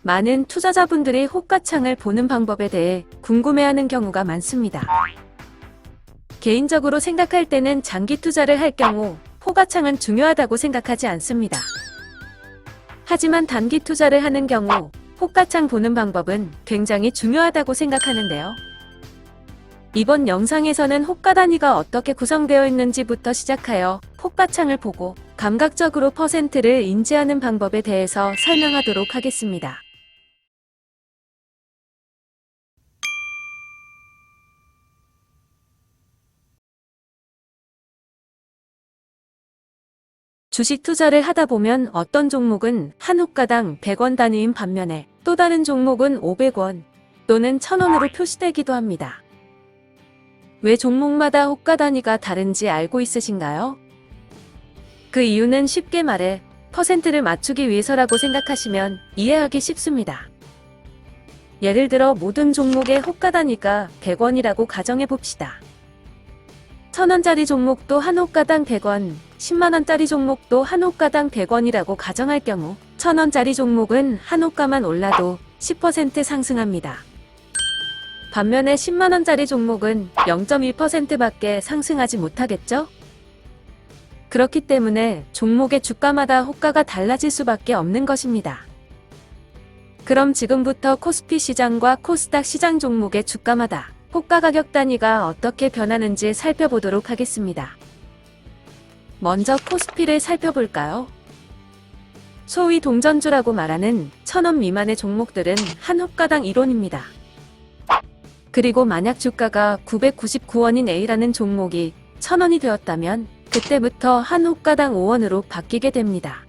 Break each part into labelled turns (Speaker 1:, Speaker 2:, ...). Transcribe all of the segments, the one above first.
Speaker 1: 많은 투자자분들이 호가창을 보는 방법에 대해 궁금해하는 경우가 많습니다. 개인적으로 생각할 때는 장기 투자를 할 경우 호가창은 중요하다고 생각하지 않습니다. 하지만 단기 투자를 하는 경우 호가창 보는 방법은 굉장히 중요하다고 생각하는데요. 이번 영상에서는 호가 단위가 어떻게 구성되어 있는지부터 시작하여 호가창을 보고 감각적으로 퍼센트를 인지하는 방법에 대해서 설명하도록 하겠습니다. 주식 투자를 하다 보면 어떤 종목은 한 호가당 100원 단위인 반면에 또 다른 종목은 500원 또는 1000원으로 표시되기도 합니다. 왜 종목마다 호가 단위가 다른지 알고 있으신가요? 그 이유는 쉽게 말해 퍼센트를 맞추기 위해서라고 생각하시면 이해하기 쉽습니다. 예를 들어 모든 종목의 호가 단위가 100원이라고 가정해 봅시다. 1000원짜리 종목도 한 호가당 100원, 10만원짜리 종목도 한 호가당 100원이라고 가정할 경우 1000원짜리 종목은 한 호가만 올라도 10% 상승합니다. 반면에 10만원짜리 종목은 0.1%밖에 상승하지 못하겠죠? 그렇기 때문에 종목의 주가마다 호가가 달라질 수밖에 없는 것입니다. 그럼 지금부터 코스피 시장과 코스닥 시장 종목의 주가마다 호가 가격 단위가 어떻게 변하는지 살펴보도록 하겠습니다. 먼저 코스피를 살펴볼까요? 소위 동전주라고 말하는 1000원 미만의 종목들은 한 호가당 1원입니다. 그리고 만약 주가가 999원인 A라는 종목이 1000원이 되었다면 그때부터 한 호가당 5원으로 바뀌게 됩니다.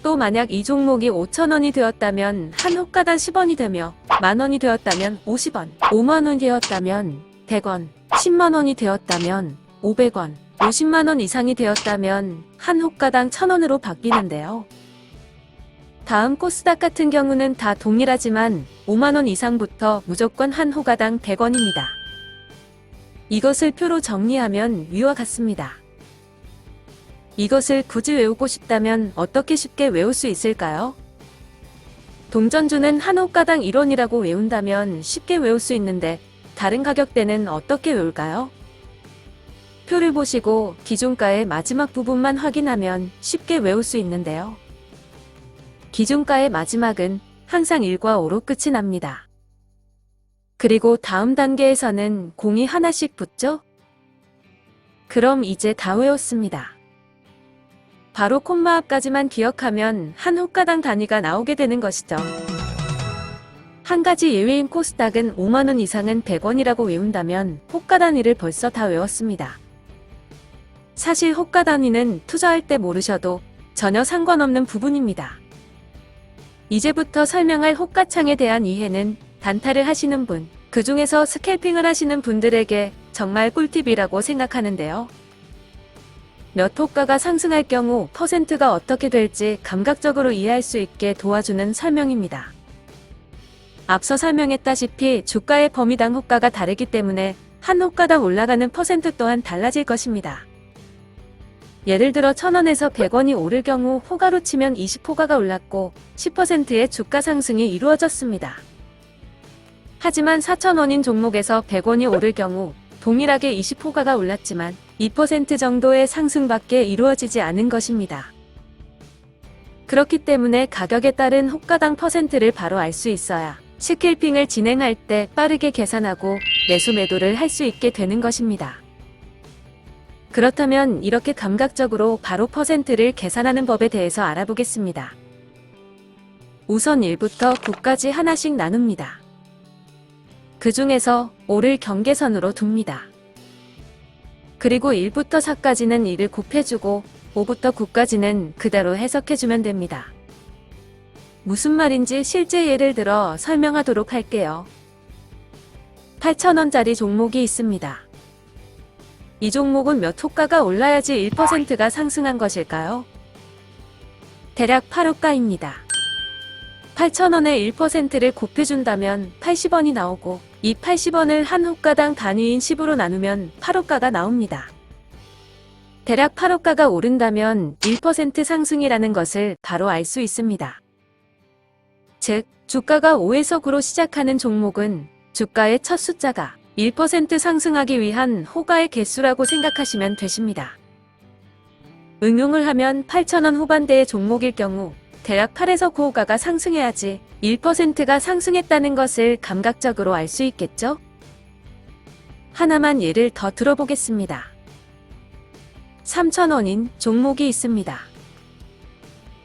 Speaker 1: 또 만약 이 종목이 5000원이 되었다면 한 호가당 10원이 되며 만원이 되었다면 50원, 5만원이 되었다면 100원, 10만원이 되었다면 500원, 50만원 이상이 되었다면 한 호가당 1000원으로 바뀌는데요. 다음 코스닥 같은 경우는 다 동일하지만 5만원 이상부터 무조건 한 호가당 100원입니다. 이것을 표로 정리하면 위와 같습니다. 이것을 굳이 외우고 싶다면 어떻게 쉽게 외울 수 있을까요? 동전주는 한 호가당 1원이라고 외운다면 쉽게 외울 수 있는데 다른 가격대는 어떻게 외울까요? 표를 보시고 기준가의 마지막 부분만 확인하면 쉽게 외울 수 있는데요. 기준가의 마지막은 항상 1과 5로 끝이 납니다. 그리고 다음 단계에서는 공이 하나씩 붙죠? 그럼 이제 다 외웠습니다. 바로 콤마 앞까지만 기억하면 한 호가당 단위가 나오게 되는 것이죠. 한 가지 예외인 코스닥은 5만원 이상은 100원이라고 외운다면 호가 단위를 벌써 다 외웠습니다. 사실 호가 단위는 투자할 때 모르셔도 전혀 상관없는 부분입니다. 이제부터 설명할 호가창에 대한 이해는 단타를 하시는 분, 그 중에서 스캘핑을 하시는 분들에게 정말 꿀팁이라고 생각하는데요. 몇 호가가 상승할 경우 퍼센트가 어떻게 될지 감각적으로 이해할 수 있게 도와주는 설명입니다. 앞서 설명했다시피 주가의 범위당 호가가 다르기 때문에 한 호가당 올라가는 퍼센트 또한 달라질 것입니다. 예를 들어 1000원에서 100원이 오를 경우 호가로 치면 20호가가 올랐고 10%의 주가 상승이 이루어졌습니다. 하지만 4000원인 종목에서 100원이 오를 경우 동일하게 20호가가 올랐지만 2% 정도의 상승밖에 이루어지지 않은 것입니다. 그렇기 때문에 가격에 따른 호가당 퍼센트를 바로 알 수 있어야 스캘핑을 진행할 때 빠르게 계산하고 매수 매도를 할 수 있게 되는 것입니다. 그렇다면 이렇게 감각적으로 바로 퍼센트를 계산하는 법에 대해서 알아보겠습니다. 우선 1부터 9까지 하나씩 나눕니다. 그 중에서 5를 경계선으로 둡니다. 그리고 1부터 4까지는 1을 곱해주고 5부터 9까지는 그대로 해석해주면 됩니다. 무슨 말인지 실제 예를 들어 설명하도록 할게요. 8,000원짜리 종목이 있습니다. 이 종목은 몇 호가가 올라야지 1%가 상승한 것일까요? 대략 8호가입니다. 8,000원에 1%를 곱해준다면 80원이 나오고 이 80원을 한 호가당 단위인 10으로 나누면 8호가가 나옵니다. 대략 8호가가 오른다면 1% 상승이라는 것을 바로 알 수 있습니다. 즉, 주가가 5에서 9로 시작하는 종목은 주가의 첫 숫자가 1% 상승하기 위한 호가의 개수라고 생각하시면 되십니다. 응용을 하면 8,000원 후반대의 종목일 경우 대략 8에서 9호가가 상승해야지 1%가 상승했다는 것을 감각적으로 알 수 있겠죠? 하나만 예를 더 들어보겠습니다. 3,000원인 종목이 있습니다.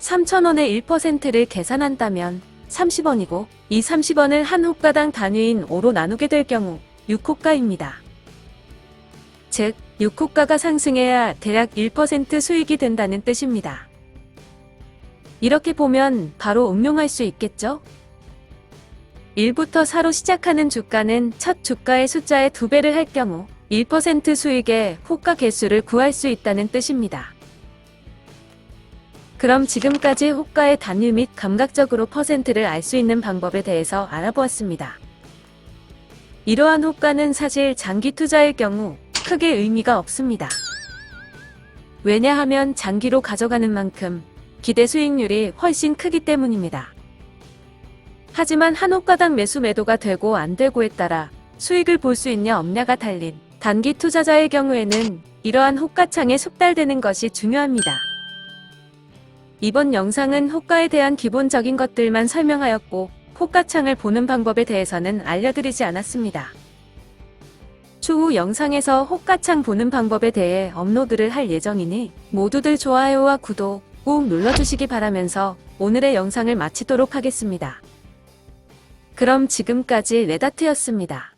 Speaker 1: 3,000원의 1%를 계산한다면 30원이고 이 30원을 한 호가당 단위인 5로 나누게 될 경우 6호가입니다. 즉, 6호가가 상승해야 대략 1% 수익이 된다는 뜻입니다. 이렇게 보면 바로 응용할 수 있겠죠? 1부터 4로 시작하는 주가는 첫 주가의 숫자의 2배를 할 경우 1% 수익의 호가 개수를 구할 수 있다는 뜻입니다. 그럼 지금까지 호가의 단위 및 감각적으로 퍼센트를 알 수 있는 방법에 대해서 알아보았습니다. 이러한 호가는 사실 장기 투자일 경우 크게 의미가 없습니다. 왜냐하면 장기로 가져가는 만큼 기대 수익률이 훨씬 크기 때문입니다. 하지만 한 호가당 매수 매도가 되고 안 되고에 따라 수익을 볼 수 있냐 없냐가 달린 단기 투자자의 경우에는 이러한 호가창에 숙달되는 것이 중요합니다. 이번 영상은 호가에 대한 기본적인 것들만 설명하였고 호가창을 보는 방법에 대해서는 알려드리지 않았습니다. 추후 영상에서 호가창 보는 방법에 대해 업로드를 할 예정이니 모두들 좋아요와 구독 꼭 눌러주시기 바라면서 오늘의 영상을 마치도록 하겠습니다. 그럼 지금까지 레다트였습니다.